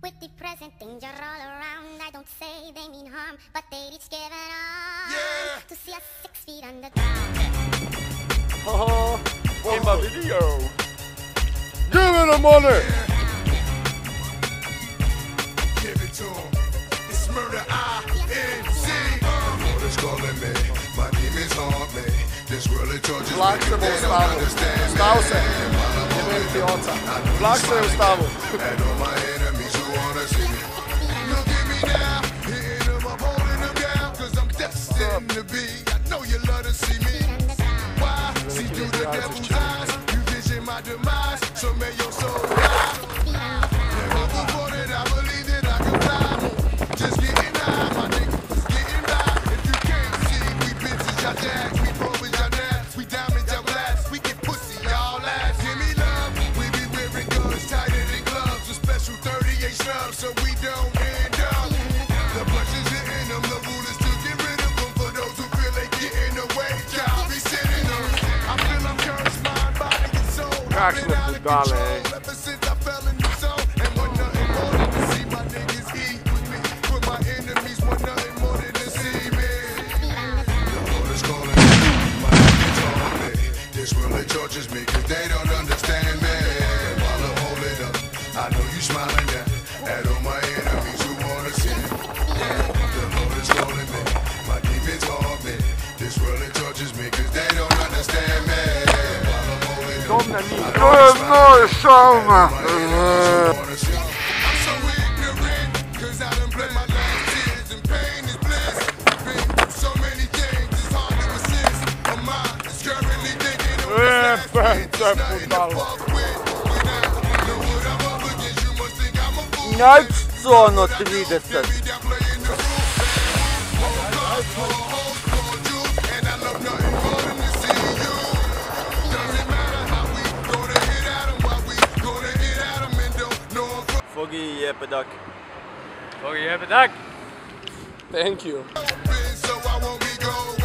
With the present danger all around, I don't say they mean harm, but they each give it up to see us 6 feet underground. Oh, in my video. Give me the money. Give it to him. It's murder INC. Murder's calling me. My demons haunt me. This world it tortures me. Black se ustavu. Ustavu se. Jebem ti oca. Black se ustavu. And all my enemies who wanna see me. Look at me now. Hitting them up, holding them down. Cause I'm destined to be. I know you love to see me. Why? See through the devil's eyes. You vision my demise. So may your soul rise. Never before did I believe that I could fly. Just getting high, my nigga. Just getting by. If you can't see, we bitches, y'all jacks. We provers, y'all naps. We diamonds, y'all blacks. We get pussy, y'all laughs. Give me love. We be wearing guns tighter than gloves. A special 38 snubs so we don't end up. The punches hitting them. The rule is to get rid of them. For those who feel they getting away, y'all be sitting them. I feel I'm cursed, mind, body, and soul. I've been out of control ever since I fell in the zone. And want nothing more than to see my niggas eat with me. For my enemies want nothing more than to see me. The Lord is calling me. My niggas haunt me. This world it tortures me cause they don't understand me. While I'm holding up, I know you smiling down at all my enemies who wanna see me. The Lord is calling me. My demons haunt me. This world it tortures me cause they don't understand me. While I'm holding up, I know you smiling down. I'm so ignorant, cause I done bled my last tears and pain is bliss. Been through so many things, it's hard to resist. My mind is currently thinking of what's last. It's nothing to fuck with. Know what I'm up against, you must think I'm a fool. Night sono 30. And I love nothing more than to see you. Doesn't matter how we gonna hit at 'em, why we gonna hit at 'em and don't know 'em from Foggy Jepedak. Foggy Jepedak. Thank you. so I won't be going.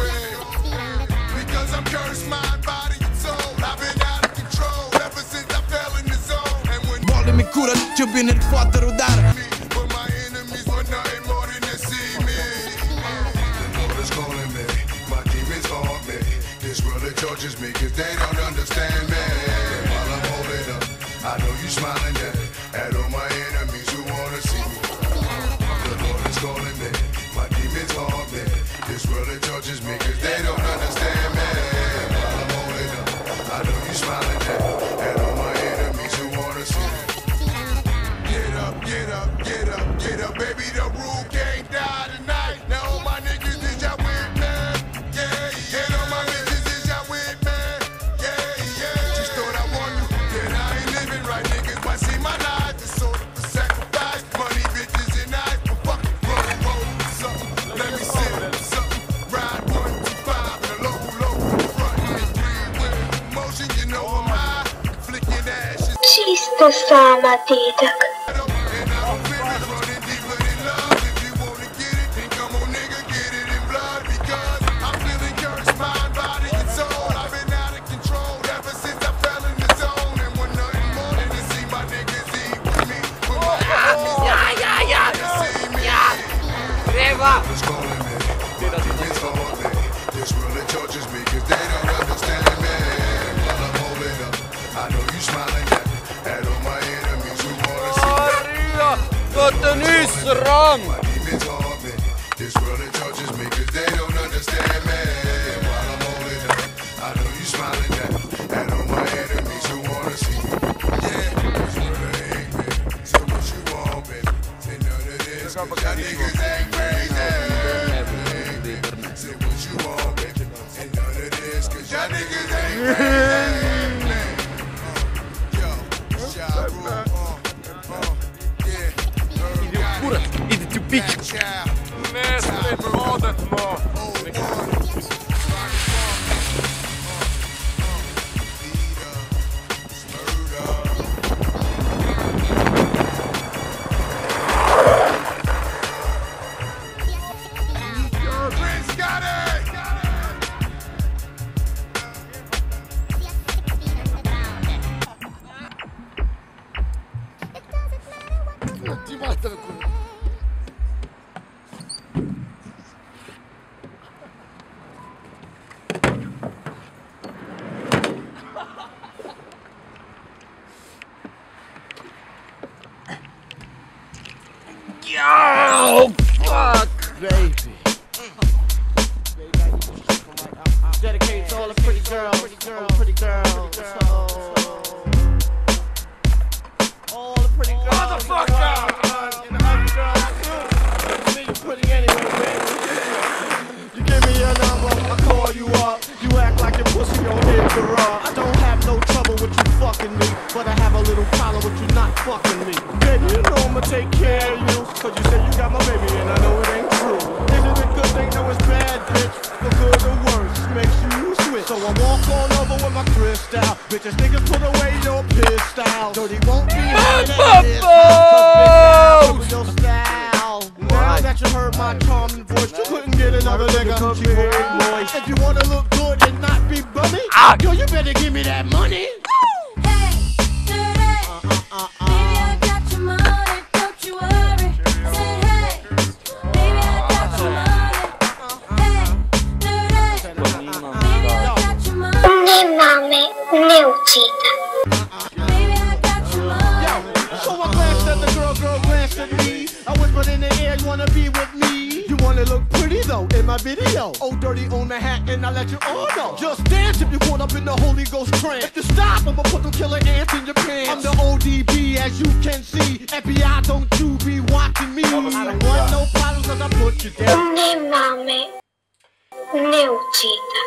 Because I'm cursed, mind, body, and soul. I've been out of control ever since I fell in the zone. And when Voglio mi cura, ci viene il quattro dare. but my enemies want nothing more than to see me. The Lord is calling me. My demons haunt me. This world it tortures me cause they don't understand me. While I'm holding up, I know you smiling at all my enemies who wanna see me. The Lord is calling me. My demons haunt me. This world it tortures me cause they don't understand me. While I'm holding up, I know you smiling at all my enemies who wanna see me. Get up, get up, get up, get up, baby, the rule can't die tonight. Now all my niggas is y'all with me, yeah, and all my niggas is y'all with me, yeah. Just thought I warned you that I ain't living right, niggas might see my life, it's sort of a sacrifice. Money, bitches, and eyes, but fuck it, roll something, let me sit something, ride 125 in a local, front and 3-wheel motion, you know I'm high, flicking ashes. Čisto sama didak. And I'm finished running deeper than love. If you wanna get it, then come on, nigga, get it in blood. Because I'm feeling cursed, mind, body, and soul. I've been out of control ever since I fell in the zone. And want nothing more than to see my niggas eat with me. With my enemies to see me. Treba. It's calling me. It's calling me. This world it tortures me cause they don't understand me. While I'm holding up, I know you smiling at all my enemies who wanna see me. Maria, got the new sram. My demons haunt me. This world it tortures me cause they don't understand me. While I'm holding up, I know you smiling at all my enemies who wanna see me. Yeah, this world it hate me. So what you want, baby? Say none of this cause y'all niggas ain't crazy. Say what you want, baby. Say none of this cause y'all niggas ain't crazy. Yo, Ja Rule, yeah. Курат, идите в пич. Mestre Modetmo. Ti mater, kurva. Yo, fuck, baby. Dedicated to all the pretty girls, all the pretty girls. All the pretty girls. Motherfucker! And the ugly girls too. You pretty anyway, baby. You give me your number, I call you up. You act like your pussy on Instagram. I don't have no trouble with you fucking me, but I have a little problem with you not fucking me. Baby, you know I'ma take care of you, cause you say you got my baby and I know it ain't true. Is it a good thing? No, it's bad, bitch. For good or worse, makes you switch. So I walk on over with my crystal. Bitches, niggas, put away your pistol. Dirty won't be hard at this time, cause your style. Now that you heard my charming voice, you couldn't get another nigga cause you hold voice. If you wanna look good and not be bummy, yo, you better give me that money. Ne uccida. So I glanced at the girl glanced at me. I whispered in the air, you wanna be with me? You wanna look pretty though in my video. Oh, dirty on Manhattan, I let you all know. Just dance if you caught up in the Holy Ghost trance. If you stop, I'ma put them killer ants in your pants. I'm the ODB, as you can see. FBI, don't you be watching me. I don't want no problems cause I put you down. Ne mame, ne uccida.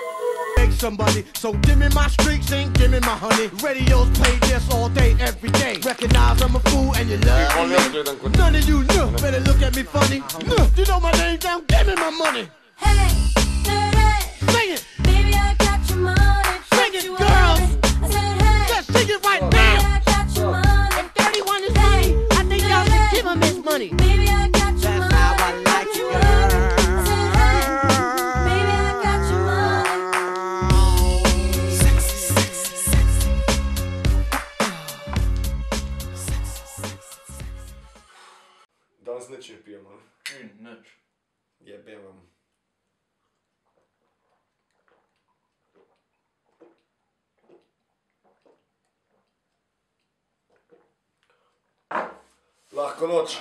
Somebody, so give me my streaks and give me my honey. Radios play this all day, every day. Recognize I'm a fool and you love me. None of you better look at me funny. You know my name down, give me my money. Hey, Sing it, baby, I got your money. sing it, girls. I said, hey, Just sing it right baby, now. I got your money. If 31 is money, I think y'all should give him his money. Baby, I got your money. That's how I like you, girl. I said, hey, baby, I got your money. Danes nič ne pijemo. Nič. Jebem vam. Lahko noč.